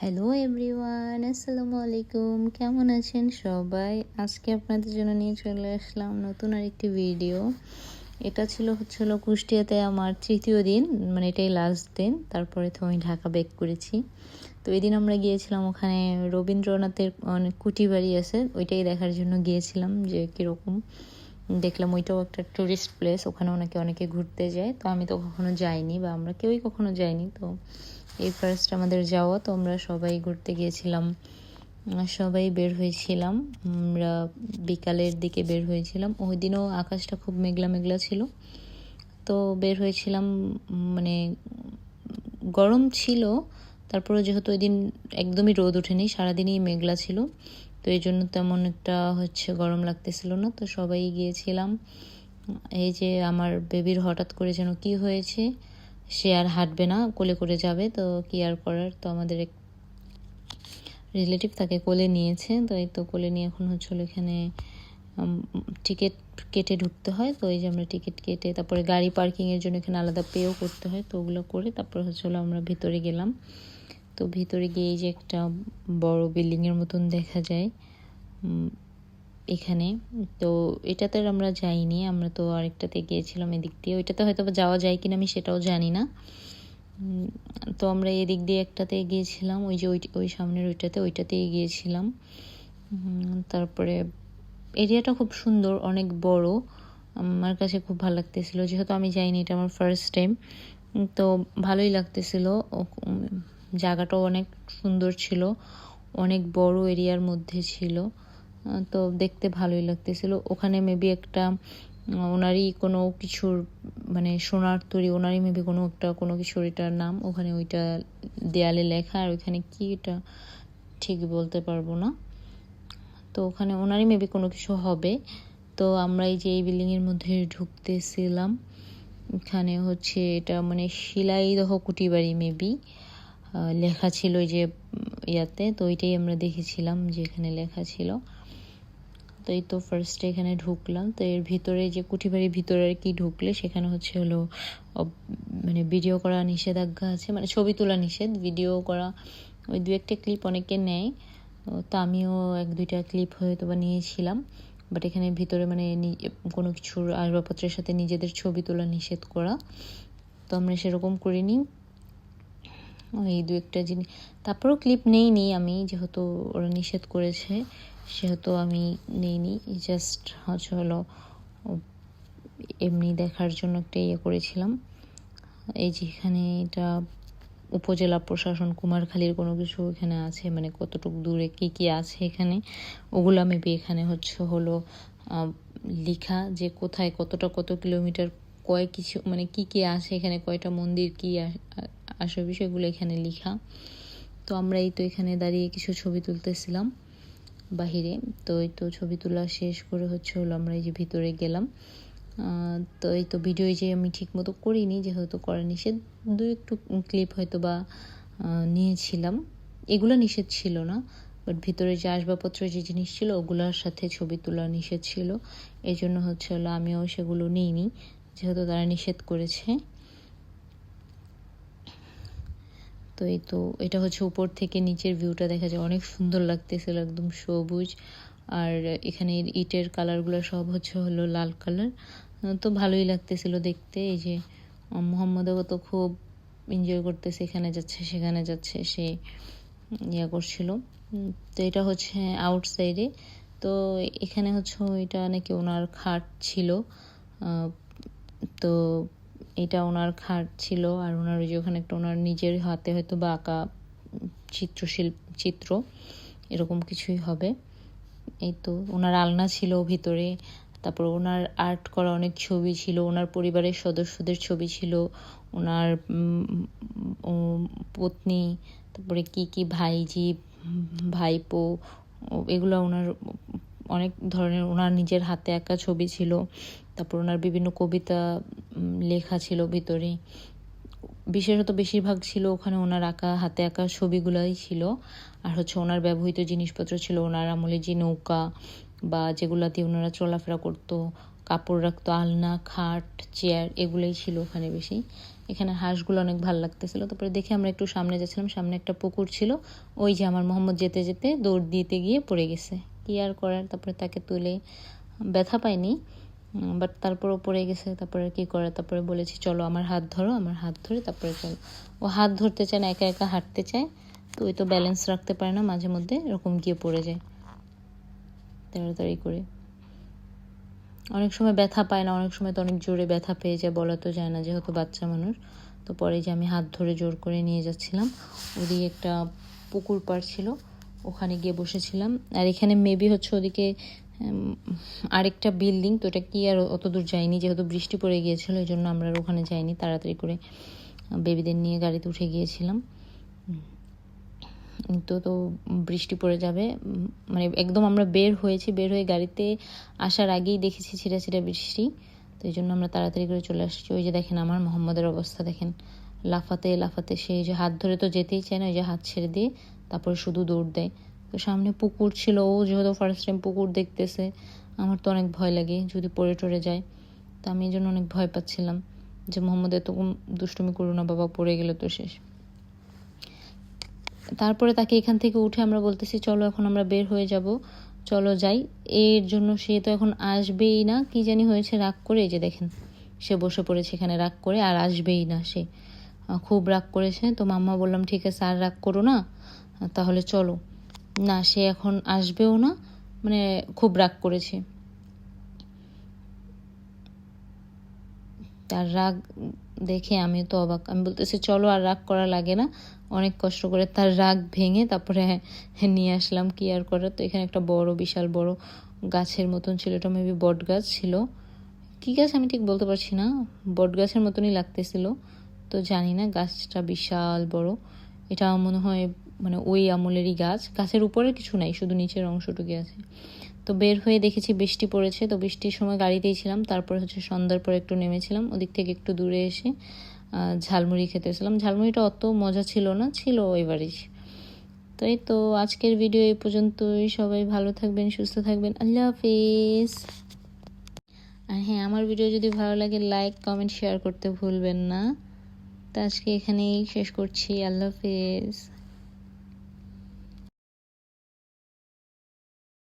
Hello everyone, আসসালামু আলাইকুম। কেমন আছেন সবাই? আজকে আপনাদের জন্য নিয়ে চলে আসলাম নতুন আরেকটি ভিডিও। এটা হলো কুষ্টিয়াতে আমার তৃতীয় দিন, মানে এটাই লাস্ট দিন। তারপরে তো আমি ঢাকা ব্যাক করেছি। তো এই দিন আমরা গিয়েছিলাম ওখানে রবীন্দ্রনাথের অনেক কুটি বাড়ি আছে, ওইটাই দেখার জন্য গিয়েছিলাম যে কীরকম। দেখলাম ওইটাও একটা টুরিস্ট প্লেস, ওখানে অনেকে ঘুরতে যায়। তো আমি তো কখনো যাইনি, বা আমরা কেউই কখনো যাইনি। তো এই ফার্স্ট আমাদের যাওয়া। তো আমরা সবাই ঘুরতে গিয়েছিলাম, সবাই বের হয়েছিলাম। আমরা বিকালের দিকে বের হয়েছিলাম। ওই দিনও আকাশটা খুব মেঘলা মেঘলা ছিল। তো বের হয়েছিলাম, মানে গরম ছিল, তারপরে যেহেতু ওই দিন একদমই রোদ ওঠেনি, সারাদিনই মেঘলা ছিল, তো এই জন্য তেমন একটা গরম লাগতেছিল না। তো সবাই গিয়েছিলাম। এই যে আমার বেবির হঠাৎ করে যেন কি হয়েছে, সে আর হাঁটবে না, কোলে করে যাবে। তো কি আর করার, তো আমাদের এক রিলেটিভ তাকে কোলে নিয়েছে। তো এই তো কোলে নিয়ে এখন এখানে টিকিট কেটে ঢুকতে হয়। তো এই যে আমরা টিকিট কেটে, তারপরে গাড়ি পার্কিংয়ের জন্য এখানে আলাদা পেও করতে হয়। তো ওগুলো করে তারপর আমরা ভিতরে গেলাম। তো ভিতরে গিয়ে এই যে একটা বড় বিল্ডিংয়ের মতন দেখা যায় এখানে। তো এটাতে আমরা যাইনি, আমরা তো আরেকটাতে গিয়েছিলাম এদিক দিয়ে। ওইটাতে হয়তো যাওয়া যায় কিনা আমি সেটাও জানি না। তো আমরা এদিক দিয়ে একটাতে গিয়েছিলাম, ওই যে ওই সামনের ওইটাতেই গিয়েছিলাম। তারপরে এরিয়াটা খুব সুন্দর, অনেক বড়। আমার কাছে খুব ভালো লাগতেছিল, যেহেতু আমি যাইনি, এটা আমার ফার্স্ট টাইম। তো ভালোই লাগতেছিল। জায়গাটাও অনেক সুন্দর ছিল, অনেক বড় এরিয়ার মধ্যে ছিল। তো দেখতে ভালোই লাগতেছিল। ওখানে মেবি একটা ওনারই কোনো কিছুর, মানে সোনার তৈরি, ওনারই মেবি কোনো কিছুর এটার নাম ওখানে ওইটা দেয়ালে লেখা। আর ওইখানে কি এটা ঠিক বলতে পারবো না। তো ওখানে ওনারই মেবি কোনো কিছু হবে। তো আমরা এই যে এই বিল্ডিংয়ের মধ্যে ঢুকতেছিলাম। এখানে এটা মানে শিলাইদহ কুটি বাড়ি মেবি লেখা ছিল ওই যে ইয়াতে। তো ওইটাই আমরা দেখেছিলাম যে এখানে লেখা ছিল। তো এই তো ফার্স্টে এখানে ঢুকলাম। তো এর ভিতরে যে কুঠি বাড়ির ভিতরে আর কি ঢুকলে সেখানে মানে ভিডিও করা নিষেধাজ্ঞা আছে, মানে ছবি তোলা নিষেধ, ভিডিও করা ওই দু একটা ক্লিপ অনেকে নেয়। তো আমিও এক দুইটা ক্লিপ হয়তো বা নিয়েছিলাম। বাট এখানে ভিতরে মানে কোনো কিছুর আসবাবপত্রের সাথে নিজেদের ছবি তোলা নিষেধ করা। তো আমরা সেরকম করিনি, এই দু একটা জিনিস। তারপরেও ক্লিপ নেইনি আমি, যেহেতু ওরা নিষেধ করেছে সেহেতু আমি নেইনি। জাস্ট এমনি দেখার জন্য একটা করেছিলাম। এই যে এখানে এটা উপজেলা প্রশাসন কুমারখালীর কোনো কিছু এখানে আছে, মানে কতটুকু দূরে কি আছে এখানে, ওগুলো মেবি এখানে লেখা যে কোথায় কত কিলোমিটার কিছু, মানে কি আছে এখানে, কয়টা মন্দির, কি আসল বিষয়গুলো এখানে লেখা। তো আমরা এই তো এখানে দাঁড়িয়ে কিছু ছবি তুলতেছিলাম বাহিরে। তো এই তো ছবি তোলা শেষ করে আমরা এই যে ভিতরে গেলাম। তো এই তো ভিডিও যে আমি ঠিক মতো করিনি, যেহেতু করা নিষেধ, একটু ক্লিপ হয়তো বা নিয়েছিলাম। এগুলো নিষেধ ছিল না, বাট ভিতরে যে আসবাবপত্র যে জিনিস ছিল ওগুলোর সাথে ছবি তোলা নিষেধ ছিল। এই জন্য আমিও সেগুলো নিইনি, যেহেতু তারা নিষেধ করেছে। তো এই তো এটা উপর থেকে নিচের ভিউটা দেখা যায়, অনেক সুন্দর লাগতেছিল, একদম সবুজ। আর এখানে ইটের কালারগুলো সব লাল কালার। তো ভালোই লাগতেছিল দেখতে। এই যে মোহাম্মদও তো খুব এনজয় করতেছে, এখানে যাচ্ছে সেখানে যাচ্ছে, সে করছিল। তো এটা আউটসাইডে। তো এখানে এটা নাকি ওনার খাট ছিল। তো এটা ওনার খাট ছিল। আর ওনার ওই যে ওখানে একটা ওনার নিজের হাতে হয়তো বা আঁকা চিত্র এরকম কিছুই হবে। এই তো ওনার আলনা ছিল ভিতরে। তারপর ওনার আর্ট করা অনেক ছবি ছিল, ওনার পরিবারের সদস্যদের ছবি ছিল, ওনার পত্নী, তারপরে কি ভাইজি, ভাইপো, এগুলো ওনার অনেক ধরনের ওনার নিজের হাতে আঁকা ছবি ছিল। তারপর ওনার বিভিন্ন কবিতা লেখা ছিল ভিতরে। বিশেষত বেশিরভাগ ছিল ওখানে ওনার হাতে আঁকা ছবিগুলাই ছিল। আর ওনার ব্যবহৃত জিনিসপত্র ছিল, ওনার আমলে যে নৌকা বা যেগুলাতে ওনারা চলাফেরা করতো, কাপড় রাখতো, আলনা, খাট, চেয়ার, এগুলোই ছিল ওখানে বেশি। এখানে হাঁসগুলো অনেক ভালো লাগতেছিল। তারপরে দেখে আমরা একটু সামনে যাচ্ছিলাম, সামনে একটা পুকুর ছিল, ওই যে আমার মোহাম্মদ যেতে যেতে দৌড় দিতে গিয়ে পড়ে গেছে, কী আর করার। তারপরে তাকে তুলে, ব্যথা পাইনি বাট তারপরও পড়ে গেছে। তারপরে কী করার, তারপরে বলেছি চলো আমার হাত ধরো, আমার হাত ধরে তারপরে চলো। ও হাত ধরতে চায় না, একা একা হাঁটতে চায়, তো ওই তো ব্যালেন্স রাখতে পারে না, মাঝে মধ্যে এরকম গিয়ে পড়ে যায় তাড়াতাড়ি করে। অনেক সময় ব্যথা পায় না, অনেক সময় তো অনেক জোরে ব্যথা পেয়ে যায়, বলা তো যায় না যেহেতু বাচ্চা মানুষ। তো পরে যে আমি হাত ধরে জোর করে নিয়ে যাচ্ছিলাম, ওদিকে একটা পুকুর পাড় ছিল, ওখানে গিয়ে বসেছিলাম। আর এখানে মেবি হচ্ছে ওদিকে আরেকটা বিল্ডিং, তো ওটা কি আর অত দূর যায়নি, যেহেতু বৃষ্টি পড়ে গিয়েছিলো এই জন্য আমরা আর ওখানে যাইনি, তাড়াতাড়ি করে বেবিদের নিয়ে গাড়িতে উঠে গিয়েছিলাম। তো বৃষ্টি পড়ে যাবে, মানে একদম আমরা বের হয়ে গাড়িতে আসার আগেই দেখেছি ছিটা ছিটা বৃষ্টি, তো এই জন্য আমরা তাড়াতাড়ি করে চলে আসছি। ওই যে দেখেন আমার মোহাম্মদের অবস্থা দেখেন, লাফাতে লাফাতে, সেই যে হাত ধরে তো যেতেই চায় না, ওই যে হাত ছেড়ে দিয়ে তারপরে শুধু দৌড় দেয়। তো সামনে পুকুর ছিল, ও যেহেতু ফার্স্ট টাইম পুকুর দেখতেছে, আমার তো অনেক ভয় লাগে যদি পড়ে টরে যায়, তো আমি এই জন্য অনেক ভয় পাচ্ছিলাম যে মোহাম্মদ এত দুষ্টুমি করো না বাবা, পড়ে গেলে তো শেষ। তারপরে তাকে এখান থেকে উঠে আমরা বলতেছি চলো এখন আমরা বের হয়ে যাব, চলো যাই। এর জন্য সে তো এখন আসবেই না, কি জানি হয়েছে, রাগ করে, এই যে দেখেন সে বসে পড়েছে এখানে রাগ করে, আর আসবেই না সে, খুব রাগ করেছে। তো মাম্মা বললাম ঠিক আছে আর রাগ করো না, তাহলে চলো। না, সে এখন আসবেও না, মানে খুব রাগ করেছে। তার রাগ দেখে আমি তো অবাক, আমি বলতেছি চলো আর রাগ করা লাগে না, অনেক কষ্ট করে তার রাগ ভেঙে তারপরে নিয়ে আসলাম, কি আর করার। তো এখানে একটা বড়, বিশাল বড় গাছের মতন ছিল, এটা মেবি বট গাছ ছিল, কী গাছ আমি ঠিক বলতে পারছি না, বট গাছের মতনই লাগতেছিল, তো জানি না, গাছটা বিশাল বড়, এটা মনে হয় মানে ওই আমলেরই গাছ, গাছের উপরে কিছু নাই, শুধু নিচের অংশটুকু আছে। তো বের হয়ে দেখেছি বৃষ্টি পড়েছে, তো বৃষ্টির সময় গাড়িতেই ছিলাম, তারপর হচ্ছে সন্ধ্যার পর একটু নেমেছিলাম, ওদিক থেকে একটু দূরে এসে ঝালমুড়ি খেতেছিলাম। ঝালমুড়িটা অত মজা ছিল না, ছিল এভারেজ। তো এই তো আজকের ভিডিও এই পর্যন্তই, সবাই ভালো থাকবেন, সুস্থ থাকবেন, আল্লাহ হাফিজ। আর হ্যাঁ, আমার ভিডিও যদি ভালো লাগে লাইক কমেন্ট শেয়ার করতে ভুলবেন না। তো আজকে এখানেই শেষ করছি, আল্লাহ হাফিজ।